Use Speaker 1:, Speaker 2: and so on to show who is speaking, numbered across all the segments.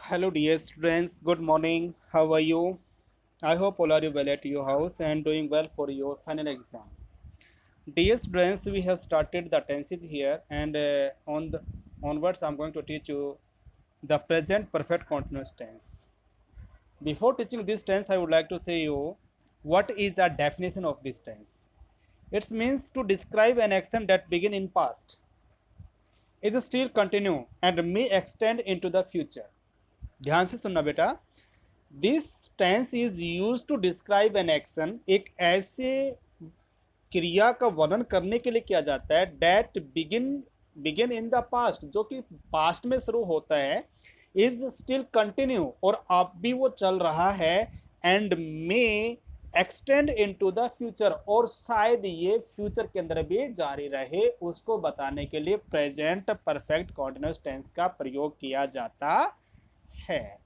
Speaker 1: Hello, dear students. Good morning. How are you? I hope all are you well at your house and doing well for your final exam. Dear students, we have started the tenses here, and on the onwards, I'm going to teach you the present perfect continuous tense. Before teaching this tense, I would like to say you what is a definition of this tense. It means to describe an action that begin in past, is still continue and may extend into the future. ध्यान से सुनना बेटा. This tense is use to describe an action. एक ऐसे क्रिया का वर्णन करने के लिए किया जाता है that begin begin in the past, जो कि पास्ट में शुरू होता है, इज स्टिल कंटिन्यू और अब भी वो चल रहा है, and may extend into the future और शायद ये फ्यूचर के अंदर भी जारी रहे, उसको बताने के लिए प्रेजेंट परफेक्ट कॉन्टिन्यूस टेंस का प्रयोग किया जाता है.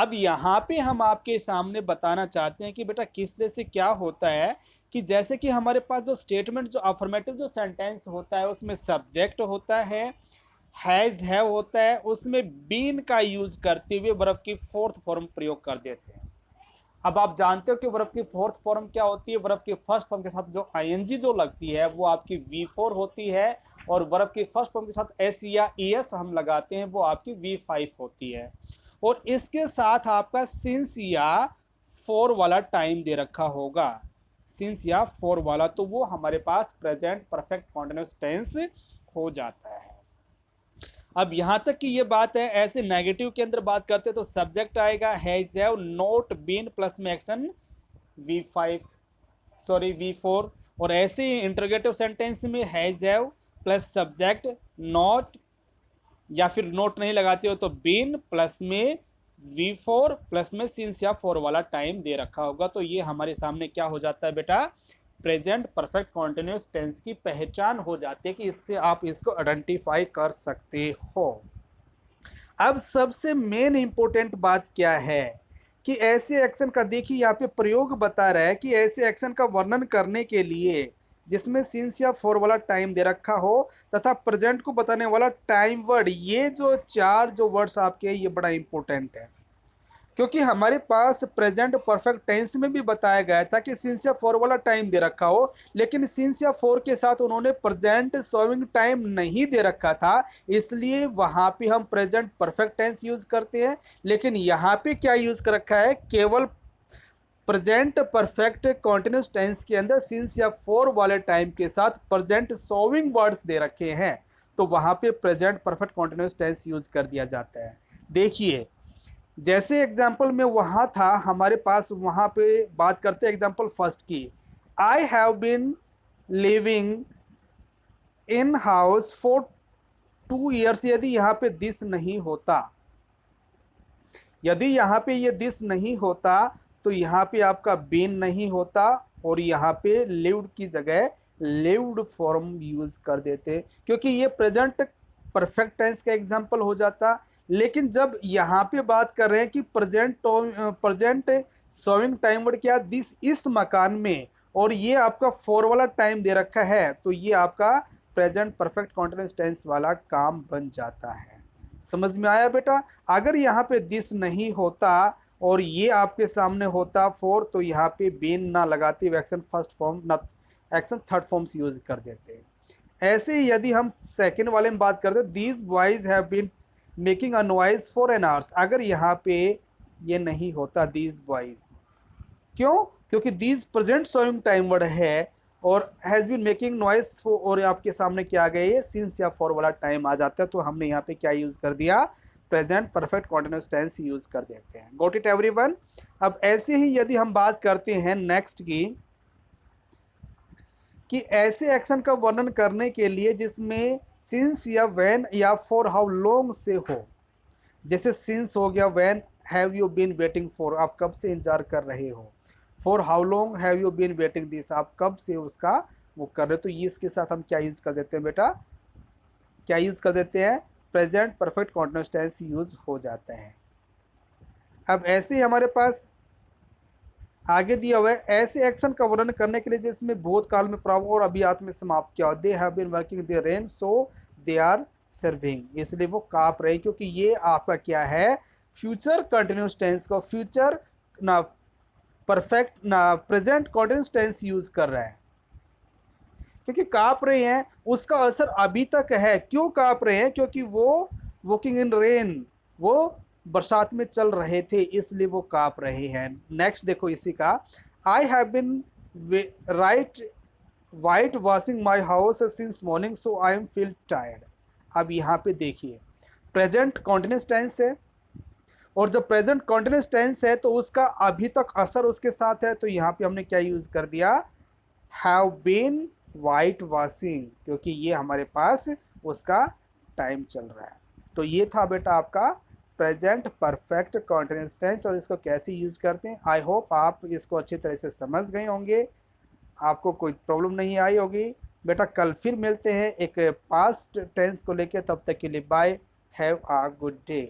Speaker 1: अब यहाँ पे हम आपके सामने बताना चाहते हैं कि बेटा किस तरह से क्या होता है कि जैसे कि हमारे पास जो स्टेटमेंट, जो अफर्मेटिव जो सेंटेंस होता है, उसमें सब्जेक्ट होता है, हैज है होता है, उसमें बीन का यूज करते हुए वर्ब की फोर्थ फॉर्म प्रयोग कर देते हैं. अब आप जानते हो कि वर्ब की फोर्थ फॉर्म क्या होती है. वर्ब की फर्स्ट फॉर्म के साथ जो आईएनजी जो लगती है वो आपकी V4 होती है, और वर्ब की फर्स्ट फॉर्म के साथ एस या ES हम लगाते हैं वो आपकी V5 होती है. और इसके साथ आपका सिंस या फोर वाला टाइम दे रखा होगा. सिंस या फोर वाला, तो वो हमारे पास प्रेजेंट परफेक्ट कॉन्टिन्यूस टेंस हो जाता है. अब यहां तक कि ये बात है, ऐसे नेगेटिव के अंदर बात करते हैं तो सब्जेक्ट आएगा has have not been plus में एक्शन V5 सॉरी V4, और ऐसे ही इंटरोगेटिव सेंटेंस में has have plus subject not, या फिर नोट नहीं लगाते हो तो बीन प्लस में V4 प्लस में सिंस या फोर वाला टाइम दे रखा होगा. तो ये हमारे सामने क्या हो जाता है बेटा, प्रेजेंट परफेक्ट कॉन्टिन्यूस टेंस की पहचान हो जाती है कि इससे आप इसको आइडेंटिफाई कर सकते हो. अब सबसे मेन इंपॉर्टेंट बात क्या है कि ऐसे एक्शन का देखिए यहाँ पे प्रयोग बता रहा है कि ऐसे एक्शन का वर्णन करने के लिए जिसमें सिंस या फोर वाला टाइम दे रखा हो तथा प्रेजेंट को बताने वाला टाइम वर्ड, ये जो चार जो वर्ड्स आपके हैं ये बड़ा इंपॉर्टेंट है. क्योंकि हमारे पास प्रेजेंट परफेक्ट टेंस में भी बताया गया था कि सिंस या फोर वाला टाइम दे रखा हो, लेकिन सिंस या फोर के साथ उन्होंने प्रेजेंट शोइंग टाइम नहीं दे रखा था, इसलिए वहां पे हम प्रेजेंट परफेक्ट टेंस यूज करते हैं. लेकिन यहाँ पे क्या यूज कर रखा है, केवल प्रेजेंट परफेक्ट कॉन्टिन्यूस टेंस के अंदर सिंस या फोर वाले टाइम के साथ प्रेजेंट शोइंग वर्ड्स दे रखे हैं, तो वहां पे present perfect continuous tense use कर दिया जाता है. देखिए जैसे एग्जाम्पल में वहाँ था हमारे पास, वहाँ पे बात करते हैं एग्जाम्पल फर्स्ट की. I have been living in house for 2 years. यदि यहाँ पे दिस नहीं होता, यदि यहाँ पे ये दिस नहीं होता तो यहाँ पे आपका बीन नहीं होता, और यहाँ पे लिव्ड की जगह लिव्ड फॉर्म यूज कर देते क्योंकि ये प्रेजेंट परफेक्ट टेंस का एग्जाम्पल हो जाता. लेकिन जब यहाँ पे बात कर रहे हैं कि प्रेजेंट शोइंग टाइम वर्ड क्या, दिस इस मकान में, और ये आपका फोर वाला टाइम दे रखा है, तो ये आपका प्रेजेंट परफेक्ट कॉन्टिन्यूस टेंस वाला काम बन जाता है. समझ में आया बेटा. अगर यहाँ पे दिस नहीं होता और ये आपके सामने होता फोर, तो यहाँ पे बीन ना लगाते, एक्शन फर्स्ट फॉर्म ना एक्शन थर्ड फॉर्म्स यूज कर देते. ऐसे ही यदि हम सेकंड वाले में बात करते, these boys have been making a noise for an hours. अगर यहाँ पे ये नहीं होता दीज बॉयज, क्यों, क्योंकि these present showing time word है और हैज बीन मेकिंग नॉइस, और आपके सामने क्या आ गया, ये सिंस या फॉर वाला टाइम आ जाता है, तो हमने यहाँ पे क्या यूज कर दिया, present perfect continuous tense use कर देते हैं. Got it everyone. अब ऐसे ही यदि हम बात करते हैं नेक्स्ट की, कि ऐसे एक्शन का वर्णन करने के लिए जिसमें सिंस या व्हेन या फॉर हाउ लॉन्ग से हो. जैसे सिंस हो गया, when have you been waiting for, आप कब से इंतजार कर रहे हो. For how long have you been waiting this, आप कब से उसका वो कर रहे हो. तो ये इसके साथ हम क्या यूज कर देते हैं बेटा, क्या यूज कर देते हैं, present perfect continuous tense use हो जाते हैं. अब ऐसे ही हमारे पास आगे दिया हुआ है, ऐसे एक्शन का वर्णन करने के लिए जिसमें भूतकाल में प्रारंभ और अभियात में समाप्त किया. They have been working they rain so they are serving, इसलिए वो काँप रहे, क्योंकि ये आपका क्या है, फ्यूचर कंटिन्यूस टेंस को फ्यूचर ना परफेक्ट ना प्रेजेंट कंटिन्यूस टेंस यूज कर रहे हैं, क्योंकि काँप रहे हैं उसका असर अभी तक है। क्यों काँप रहे हैं? क्योंकि वो वॉकिंग इन रेन, वो बरसात में चल रहे थे, इसलिए वो काँप रहे हैं। नेक्स्ट देखो इसी का, I have been right white washing my house since morning so I am feel tired. अब यहाँ पे देखिए प्रेजेंट कॉन्टिन्यूस टेंस है, और जब प्रेजेंट कॉन्टिन्यूस टेंस है तो उसका अभी तक असर उसके साथ है, तो यहाँ पे हमने क्या यूज कर दिया, हैव बीन वाइट वॉशिंग, क्योंकि ये हमारे पास उसका टाइम चल रहा है। तो ये था बेटा आपका प्रेजेंट परफेक्ट कॉन्टिन्यूस टेंस, और इसको कैसे यूज करते हैं। आई होप आप इसको अच्छी तरह से समझ गए होंगे, आपको कोई प्रॉब्लम नहीं आई होगी। बेटा कल फिर मिलते हैं एक पास्ट टेंस को लेकर, तब तक के लिए bye, have a good day.